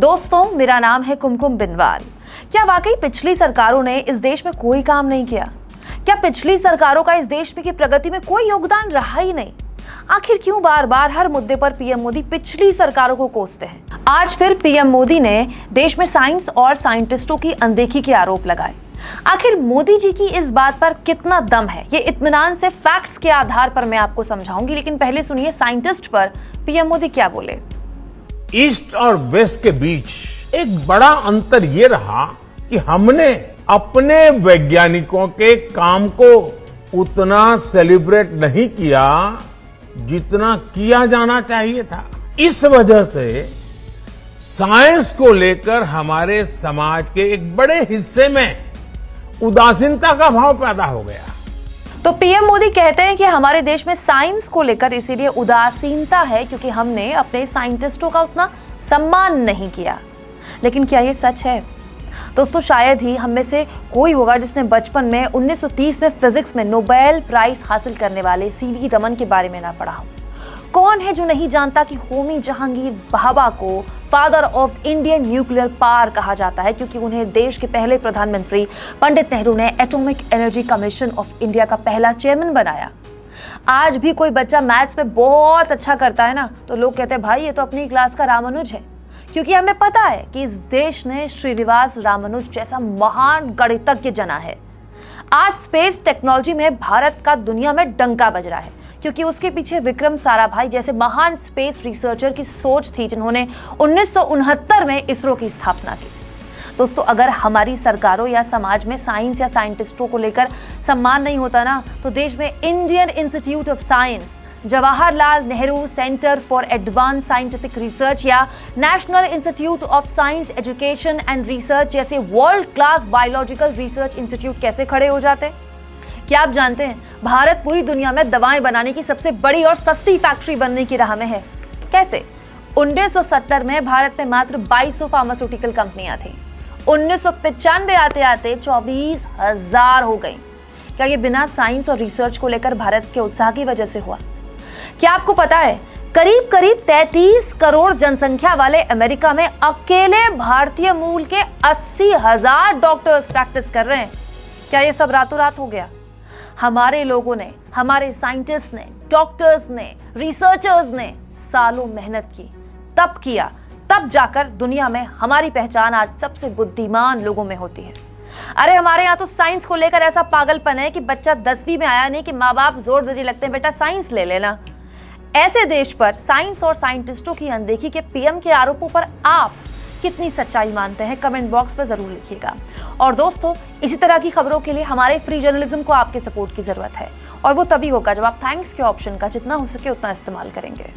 दोस्तों, मेरा नाम है कुमकुम बिनवाल। क्या वाकई पिछली सरकारों ने इस देश में कोई काम नहीं किया? क्या पिछली सरकारों का इस देश में की प्रगति में कोई योगदान रहा ही नहीं? आखिर क्यों बार बार हर मुद्दे पर पीएम मोदी पिछली सरकारों को कोसते हैं? आज फिर पीएम मोदी ने देश में साइंस और साइंटिस्टों की अनदेखी के आरोप लगाए। आखिर मोदी जी की इस बात पर कितना दम है, ये इत्मीनान से फैक्ट्स के आधार पर मैं आपको समझाऊंगी। लेकिन पहले सुनिए साइंटिस्ट पर पीएम मोदी क्या बोले। ईस्ट और वेस्ट के बीच एक बड़ा अंतर ये रहा कि हमने अपने वैज्ञानिकों के काम को उतना सेलिब्रेट नहीं किया जितना किया जाना चाहिए था। इस वजह से साइंस को लेकर हमारे समाज के एक बड़े हिस्से में उदासीनता का भाव पैदा हो गया। तो पीएम मोदी कहते हैं कि हमारे देश में साइंस को लेकर इसीलिए उदासीनता है क्योंकि हमने अपने साइंटिस्टों का उतना सम्मान नहीं किया। लेकिन क्या ये सच है? दोस्तों, शायद ही हम में से कोई होगा जिसने बचपन में 1930 में फिजिक्स में नोबेल प्राइज हासिल करने वाले सीवी रमन के बारे में ना पढ़ा हो। कौन है जो नहीं जानता कि होमी जहांगीर भाभा को father of Indian nuclear power कहा जाता है क्योंकि उन्हें देश के पहले प्रधानमंत्री पंडित नेहरू ने atomic energy commission of India का पहला चेयरमैन बनाया। आज भी कोई बच्चा मैथ्स में बहुत अच्छा करता है ना, तो लोग कहते हैं भाई ये तो अपनी क्लास का रामानुज है, क्योंकि हमें पता है कि इस देश ने श्रीनिवास रामानुज जैसा महान गणितज्ञ जना है। आज स्पेस टेक्नोलॉजी में भारत का दुनिया में डंका बज रहा है क्योंकि उसके पीछे विक्रम साराभाई जैसे महान स्पेस रिसर्चर की सोच थी जिन्होंने 1969 में इसरो की स्थापना की। दोस्तों, अगर हमारी सरकारों या समाज में साइंस या साइंटिस्टों को लेकर सम्मान नहीं होता ना, तो देश में Indian Institute of Science, Jawaharlal Nehru Centre for Advance Scientific Research या National Institute of Science Education and Research जैसे world class biological research institute कैसे खड़े हो जाते? क्या आप जानते हैं भारत पूरी दुनिया में दवाएं बनाने की सबसे बड़ी और सस्ती फैक्ट्री बनने की राह में है। कैसे? 1970 में भारत में मात्र 2200 फार्मास्यूटिकल कंपनियां थी। 1995 आते आते 24,000 हो गई। क्या ये बिना साइंस और रिसर्च को लेकर भारत के उत्साह की वजह से हुआ? क्या आपको पता है करीब करीब 33 करोड़ जनसंख्या वाले अमेरिका में अकेले भारतीय मूल के 80,000 डॉक्टर्स प्रैक्टिस कर रहे हैं। क्या ये सब रातों रात हो गया? हमारे लोगों ने, हमारे साइंटिस्ट ने, डॉक्टर्स ने, रिसर्चर्स ने सालों मेहनत की, तब किया, तब जाकर दुनिया में हमारी पहचान आज सबसे बुद्धिमान लोगों में होती है। अरे हमारे यहाँ तो साइंस को लेकर ऐसा पागलपन है कि बच्चा 10वीं में आया नहीं कि माँ बाप जोर देने लगते हैं बेटा साइंस ले लेना। ऐसे देश पर साइंस और साइंटिस्टों की अनदेखी के पीएम के आरोपों पर आप कितनी सच्चाई मानते हैं? कमेंट बॉक्स पर जरूर लिखिएगा। और दोस्तों, इसी तरह की खबरों के लिए हमारे फ्री जर्नलिज्म को आपके सपोर्ट की जरूरत है और वो तभी होगा जब आप थैंक्स के ऑप्शन का जितना हो सके उतना इस्तेमाल करेंगे।